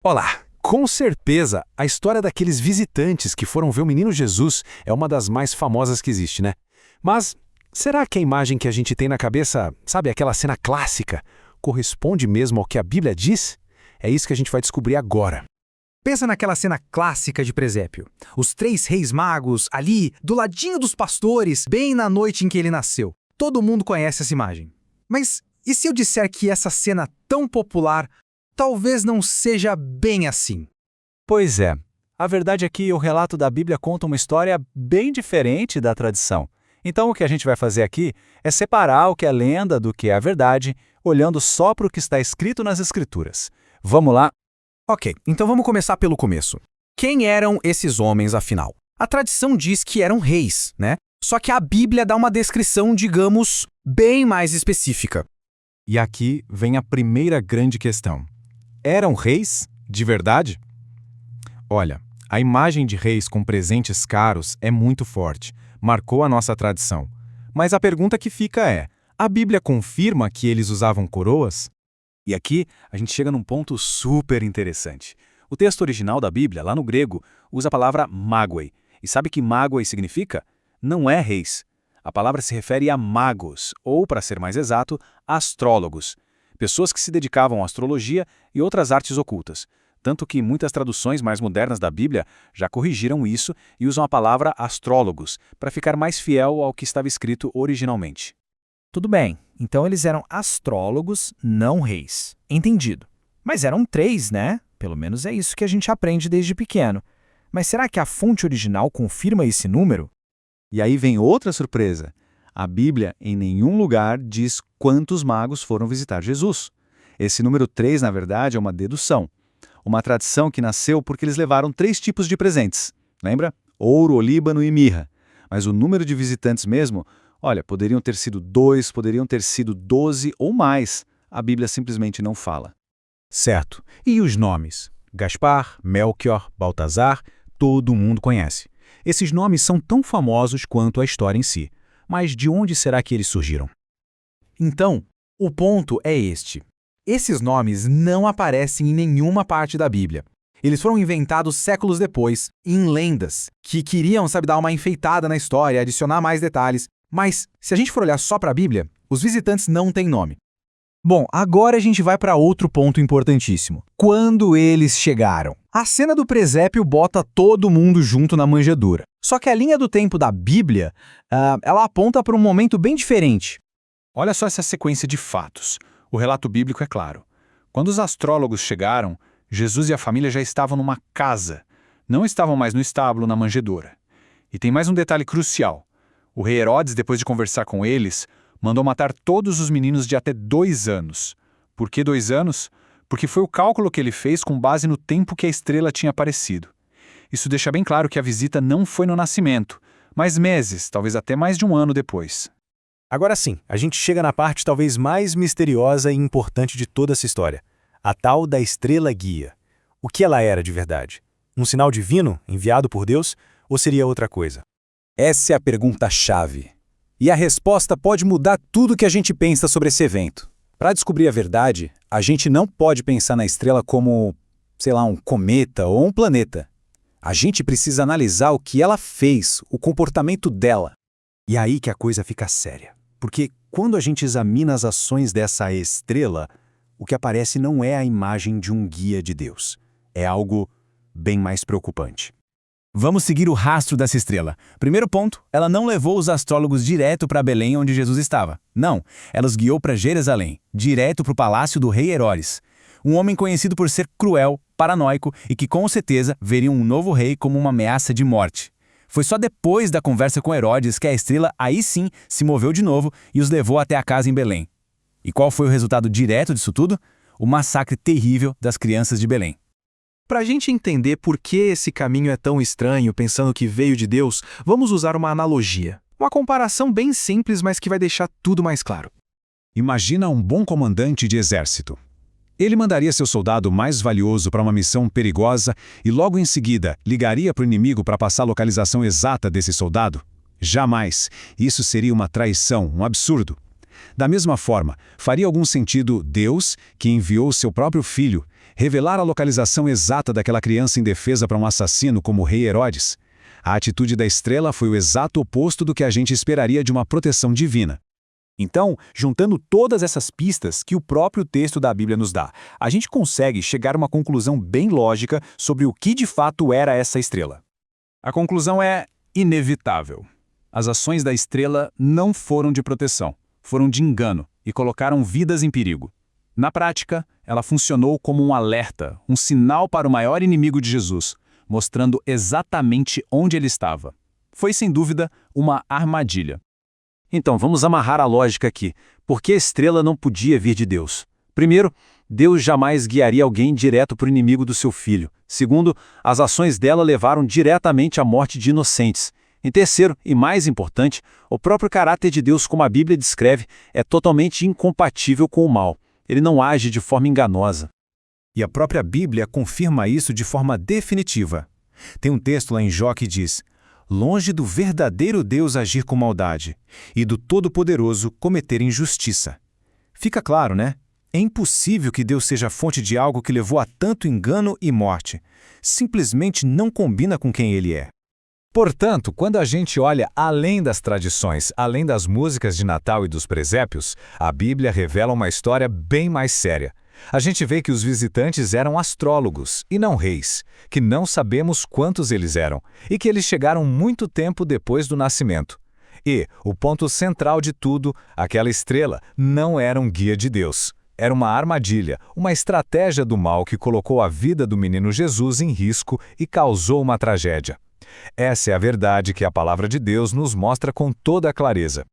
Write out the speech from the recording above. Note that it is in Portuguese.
Olá! Com certeza, a história daqueles visitantes que foram ver o menino Jesus é uma das mais famosas que existe, né? Mas será que a imagem que a gente tem na cabeça, sabe, aquela cena clássica, corresponde mesmo ao que a Bíblia diz? É isso que a gente vai descobrir agora. Pensa naquela cena clássica de presépio. Os três reis magos ali, do ladinho dos pastores, bem na noite em que ele nasceu. Todo mundo conhece essa imagem. Mas e se eu disser que essa cena tão popular talvez não seja bem assim? Pois é. A verdade é que o relato da Bíblia conta uma história bem diferente da tradição. Então o que a gente vai fazer aqui é separar o que é lenda do que é a verdade, olhando só para o que está escrito nas Escrituras. Vamos lá? Ok, então vamos começar pelo começo. Quem eram esses homens, afinal? A tradição diz que eram reis, né? Só que a Bíblia dá uma descrição, digamos, bem mais específica. E aqui vem a primeira grande questão. Eram reis de verdade? Olha, a imagem de reis com presentes caros é muito forte, marcou a nossa tradição. Mas a pergunta que fica é, a Bíblia confirma que eles usavam coroas? E aqui a gente chega num ponto super interessante. O texto original da Bíblia, lá no grego, usa a palavra mágoi. E sabe que mágoi significa? Não é reis. A palavra se refere a magos, ou, para ser mais exato, astrólogos. Pessoas que se dedicavam à astrologia e outras artes ocultas. Tanto que muitas traduções mais modernas da Bíblia já corrigiram isso e usam a palavra astrólogos, para ficar mais fiel ao que estava escrito originalmente. Tudo bem, então eles eram astrólogos, não reis. Entendido. Mas eram três, né? Pelo menos é isso que a gente aprende desde pequeno. Mas será que a fonte original confirma esse número? E aí vem outra surpresa. A Bíblia em nenhum lugar diz quantos magos foram visitar Jesus. Esse número 3, na verdade, é uma dedução. Uma tradição que nasceu porque eles levaram 3 tipos de presentes. Lembra? Ouro, olíbano e mirra. Mas o número de visitantes mesmo, olha, poderiam ter sido 2, poderiam ter sido 12 ou mais. A Bíblia simplesmente não fala. Certo. E os nomes? Gaspar, Melchior, Baltazar, todo mundo conhece. Esses nomes são tão famosos quanto a história em si. Mas de onde será que eles surgiram? Então, o ponto é este. Esses nomes não aparecem em nenhuma parte da Bíblia. Eles foram inventados séculos depois, em lendas, que queriam, dar uma enfeitada na história, adicionar mais detalhes. Mas, se a gente for olhar só para a Bíblia, os visitantes não têm nome. Bom, agora a gente vai para outro ponto importantíssimo. Quando eles chegaram? A cena do presépio bota todo mundo junto na manjedoura. Só que a linha do tempo da Bíblia, ela aponta para um momento bem diferente. Olha só essa sequência de fatos. O relato bíblico é claro. Quando os astrólogos chegaram, Jesus e a família já estavam numa casa. Não estavam mais no estábulo, na manjedoura. E tem mais um detalhe crucial. O rei Herodes, depois de conversar com eles, mandou matar todos os meninos de até 2 anos. Por que 2 anos? Porque foi o cálculo que ele fez com base no tempo que a estrela tinha aparecido. Isso deixa bem claro que a visita não foi no nascimento, mas meses, talvez até mais de 1 ano depois. Agora sim, a gente chega na parte talvez mais misteriosa e importante de toda essa história. A tal da estrela guia. O que ela era de verdade? Um sinal divino enviado por Deus ou seria outra coisa? Essa é a pergunta-chave. E a resposta pode mudar tudo que a gente pensa sobre esse evento. Para descobrir a verdade, a gente não pode pensar na estrela como, um cometa ou um planeta. A gente precisa analisar o que ela fez, o comportamento dela. E é aí que a coisa fica séria. Porque quando a gente examina as ações dessa estrela, o que aparece não é a imagem de um guia de Deus. É algo bem mais preocupante. Vamos seguir o rastro dessa estrela. Primeiro ponto, ela não levou os astrólogos direto para Belém, onde Jesus estava. Não, ela os guiou para Jerusalém, direto para o palácio do rei Herodes. Um homem conhecido por ser cruel, paranoico e que com certeza veria um novo rei como uma ameaça de morte. Foi só depois da conversa com Herodes que a estrela aí sim se moveu de novo e os levou até a casa em Belém. E qual foi o resultado direto disso tudo? O massacre terrível das crianças de Belém. Para a gente entender por que esse caminho é tão estranho, pensando que veio de Deus, vamos usar uma analogia. Uma comparação bem simples, mas que vai deixar tudo mais claro. Imagina um bom comandante de exército. Ele mandaria seu soldado mais valioso para uma missão perigosa e logo em seguida ligaria para o inimigo para passar a localização exata desse soldado? Jamais. Isso seria uma traição, um absurdo. Da mesma forma, faria algum sentido Deus, que enviou seu próprio filho, Revelar a localização exata daquela criança indefesa para um assassino como o rei Herodes. A atitude da estrela foi o exato oposto do que a gente esperaria de uma proteção divina. Então, juntando todas essas pistas que o próprio texto da Bíblia nos dá, a gente consegue chegar a uma conclusão bem lógica sobre o que de fato era essa estrela. A conclusão é inevitável. As ações da estrela não foram de proteção, foram de engano e colocaram vidas em perigo. Na prática, ela funcionou como um alerta, um sinal para o maior inimigo de Jesus, mostrando exatamente onde ele estava. Foi, sem dúvida, uma armadilha. Então, vamos amarrar a lógica aqui. Por que a estrela não podia vir de Deus? Primeiro, Deus jamais guiaria alguém direto para o inimigo do seu filho. Segundo, as ações dela levaram diretamente à morte de inocentes. Em terceiro, e mais importante, o próprio caráter de Deus, como a Bíblia descreve, é totalmente incompatível com o mal. Ele não age de forma enganosa. E a própria Bíblia confirma isso de forma definitiva. Tem um texto lá em Jó que diz: longe do verdadeiro Deus agir com maldade, e do Todo-Poderoso cometer injustiça. Fica claro, né? É impossível que Deus seja fonte de algo que levou a tanto engano e morte. Simplesmente não combina com quem Ele é. Portanto, quando a gente olha além das tradições, além das músicas de Natal e dos presépios, a Bíblia revela uma história bem mais séria. A gente vê que os visitantes eram astrólogos e não reis, que não sabemos quantos eles eram, e que eles chegaram muito tempo depois do nascimento. E, o ponto central de tudo, aquela estrela não era um guia de Deus. Era uma armadilha, uma estratégia do mal que colocou a vida do menino Jesus em risco e causou uma tragédia. Essa é a verdade que a palavra de Deus nos mostra com toda a clareza.